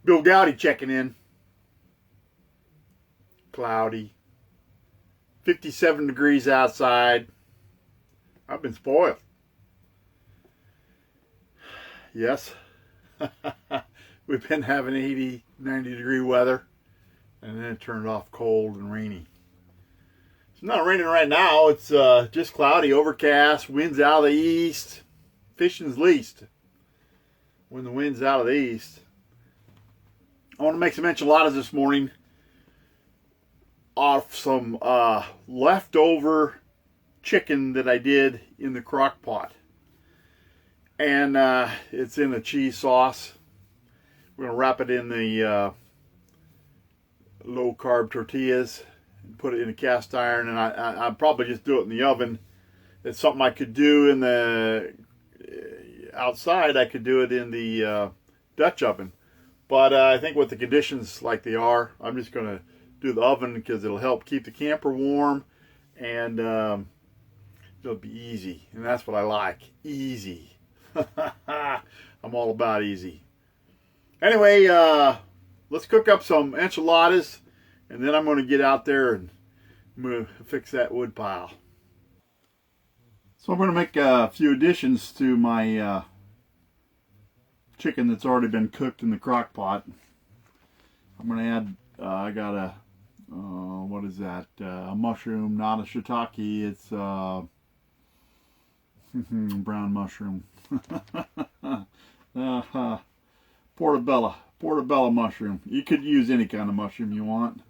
Bill Goudy checking in. Cloudy. 57 degrees outside. I've been spoiled. Yes. We've been having 80, 90 degree weather. And then it turned off cold and rainy. It's not raining right now. It's just cloudy, overcast, winds out of the east. Fishing's least when the wind's out of the east. I want to make some enchiladas this morning off some leftover chicken that I did in the crock pot. And it's in a cheese sauce. We're going to wrap it in the low carb tortillas and put it in a cast iron, and I'll probably just do it in the oven. It's something I could do in the outside. I could do it in the Dutch oven, but I think with the conditions like they are, I'm just going to do the oven because it'll help keep the camper warm, and it'll be easy, and that's what I like. Easy. I'm all about easy. Anyway, let's cook up some enchiladas, and then I'm going to get out there and fix that wood pile. So I'm going to make a few additions to my chicken that's already been cooked in the crock pot. I'm going to add, I got a, what is that, a mushroom, not a shiitake, it's brown mushroom. Portobello mushroom. You could use any kind of mushroom you want.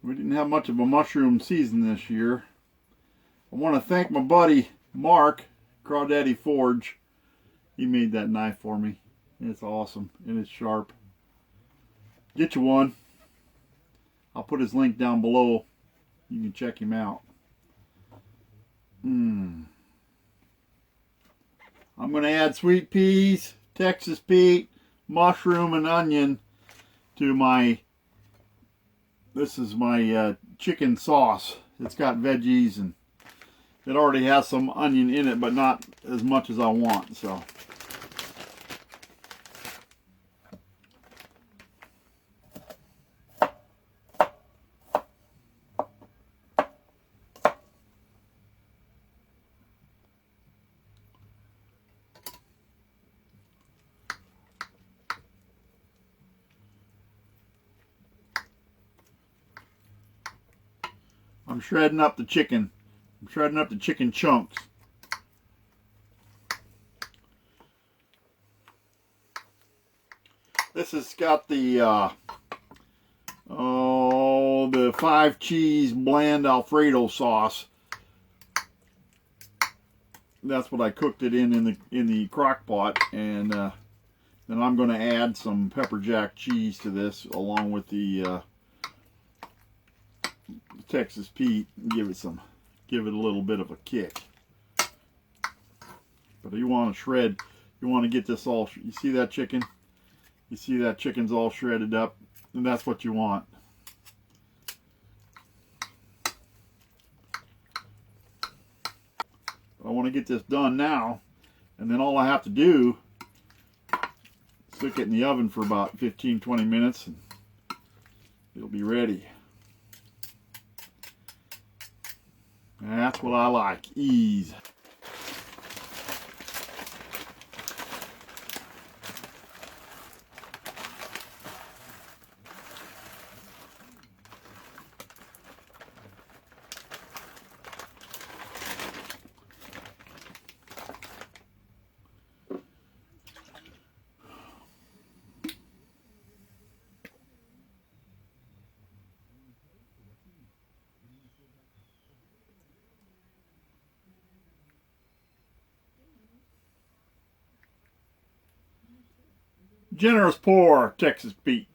We didn't have much of a mushroom season this year. I want to thank my buddy Mark, Crawdaddy Forge. He made that knife for me. It's awesome and it's sharp. Get you one. I'll put his link down below. You can check him out. I'm going to add sweet peas, Texas Pete, mushroom, and onion to my, this is my chicken sauce. It's got veggies and it already has some onion in it, but not as much as I want, so. I'm shredding up the chicken. I'm shredding up the chicken chunks. This has got the the 5 cheese bland Alfredo sauce. That's what I cooked it in the crock pot, and then I'm going to add some pepper jack cheese to this along with the Texas Pete and give it a little bit of a kick. But you want to shred, you want to get this all, you see that chicken? You see that chicken's all shredded up, and that's what you want. I want to get this done now, and then all I have to do is stick it in the oven for about 15-20 minutes and it'll be ready. That's what I like, ease. Generous pour, Texas Pete.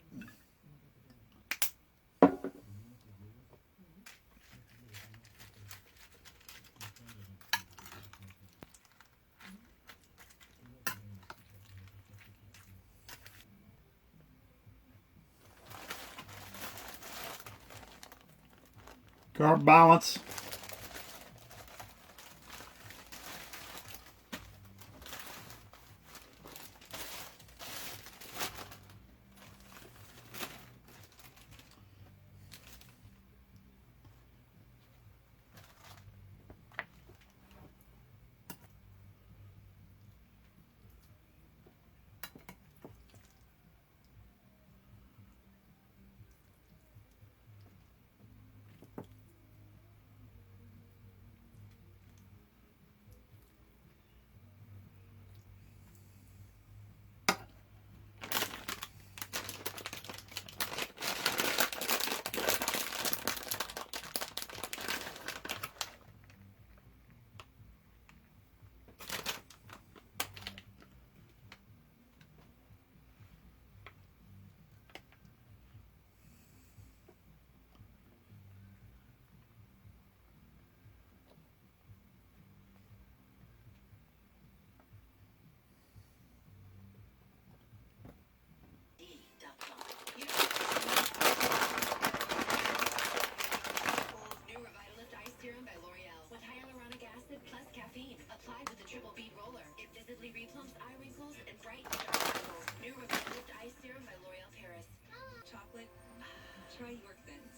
Carb balance. try your things.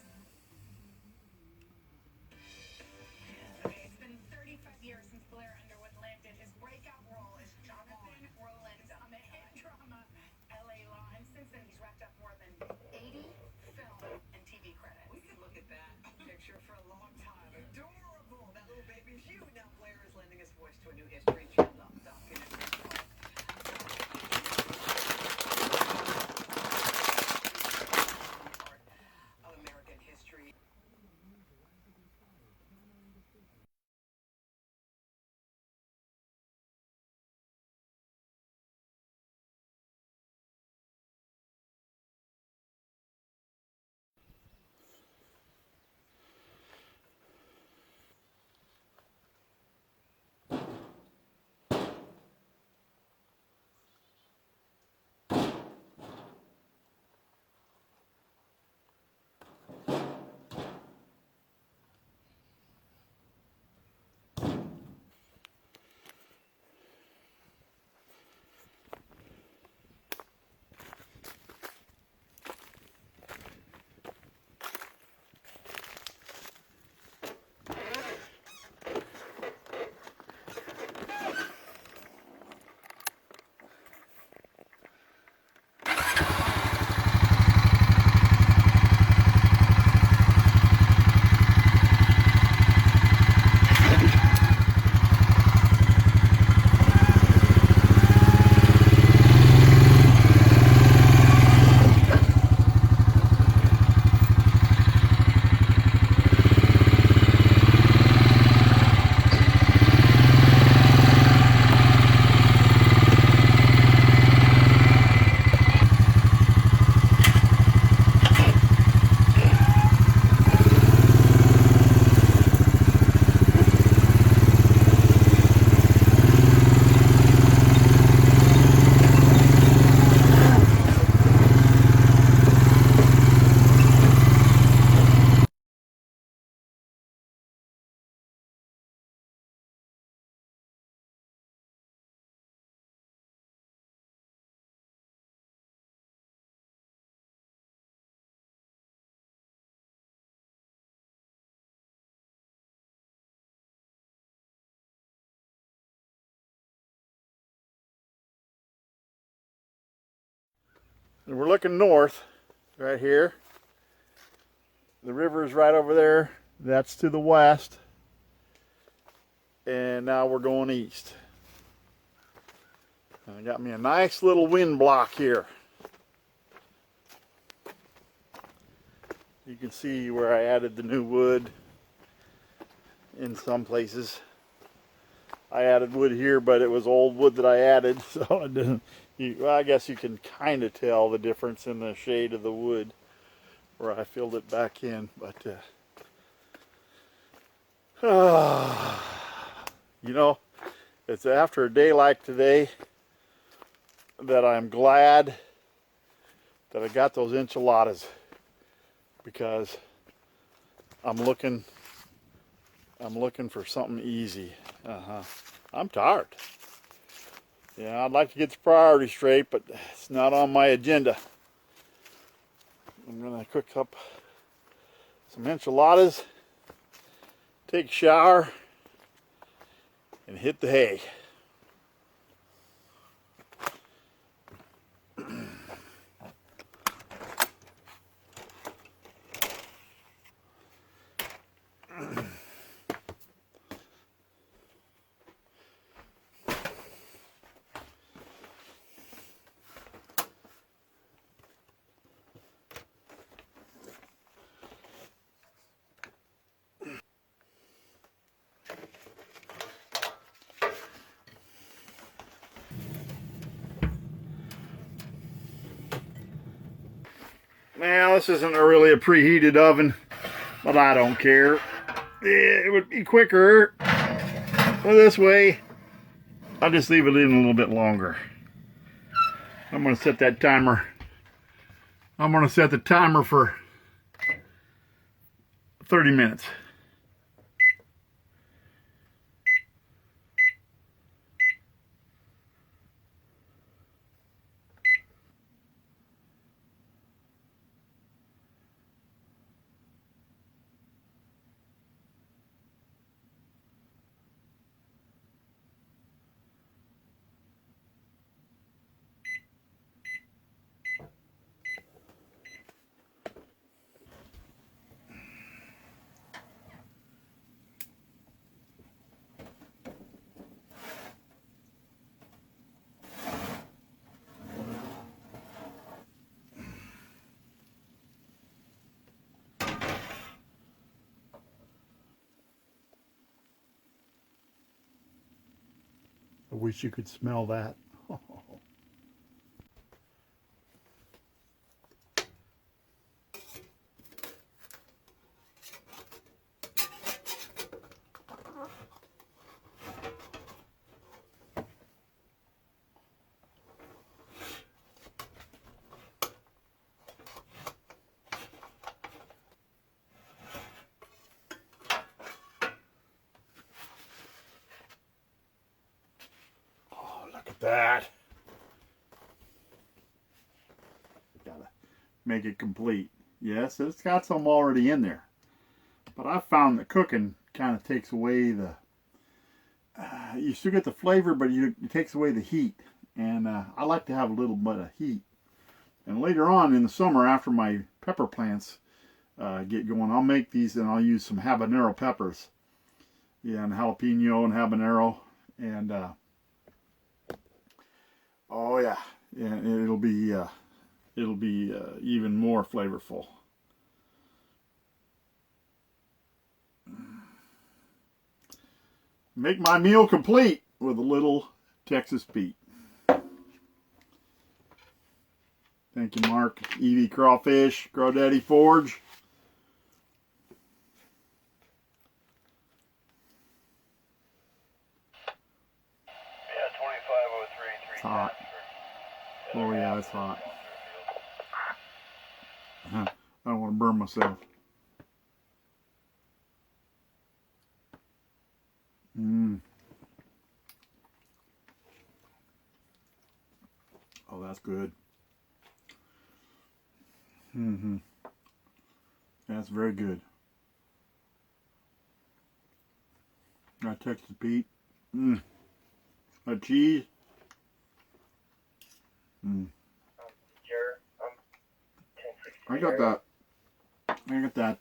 Okay, it's been 35 years since Blair Underwood landed his breakout role as Jonathan Rowland on the hit drama LA Law, and since then he's racked up more than 80 film and TV credits. We could look at that picture for a long time. Adorable! That little baby's you. Now Blair is lending his voice to a new History Channel documentary called of American history. And we're looking north right here. The river is right over there. That's to the west. And now we're going east. I got me a nice little wind block here. You can see where I added the new wood in some places. I added wood here, but it was old wood that I added, so it doesn't. Well, I guess you can kind of tell the difference in the shade of the wood where I filled it back in. But you know, it's after a day like today that I'm glad that I got those enchiladas, because I'm looking for something easy. I'm tired. Yeah, I'd like to get the priorities straight, but it's not on my agenda. I'm gonna cook up some enchiladas, take a shower, and hit the hay. Now, this isn't really a preheated oven, but I don't care. It would be quicker. So this way, I'll just leave it in a little bit longer. I'm going to set that timer. I'm going to set the timer for 30 minutes. wish you could smell that. That. Gotta make it complete. Yes, it's got some already in there. But I found that cooking kind of takes away the... you still get the flavor, but it takes away the heat. And I like to have a little bit of heat. And later on in the summer, after my pepper plants get going, I'll make these and I'll use some habanero peppers. Yeah, and jalapeno and habanero. And... oh yeah, it'll be even more flavorful. Make my meal complete with a little Texas Pete. Thank you, Mark. Evie Crawfish, Crawdaddy Forge. It's hot. Oh yeah, it's hot. I don't want to burn myself. Oh, that's good. That's very good. That Texas Pete. That cheese. I got that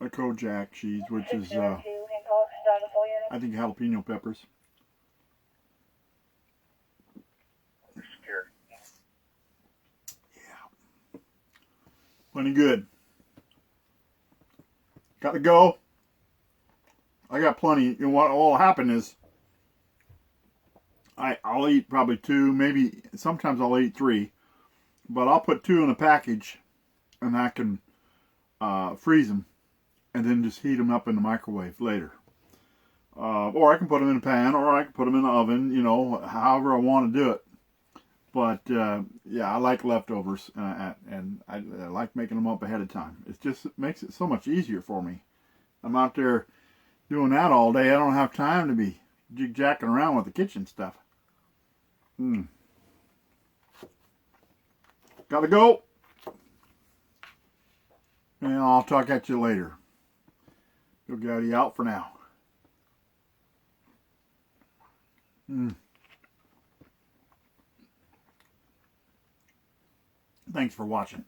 a Kojak cheese, which is I think jalapeno peppers. Yeah, plenty good. Got to go. I got plenty. You know what will happen is I'll eat probably 2, maybe sometimes I'll eat 3, but I'll put 2 in a package and I can freeze them and then just heat them up in the microwave later. Or I can put them in a pan, or I can put them in the oven, you know, however I want to do it. But yeah, I like leftovers and I like making them up ahead of time. It just makes it so much easier for me. I'm out there doing that all day. I don't have time to be jig-jacking around with the kitchen stuff. Gotta go. And I'll talk at you later. Yo, Goudy out for now. Thanks for watching.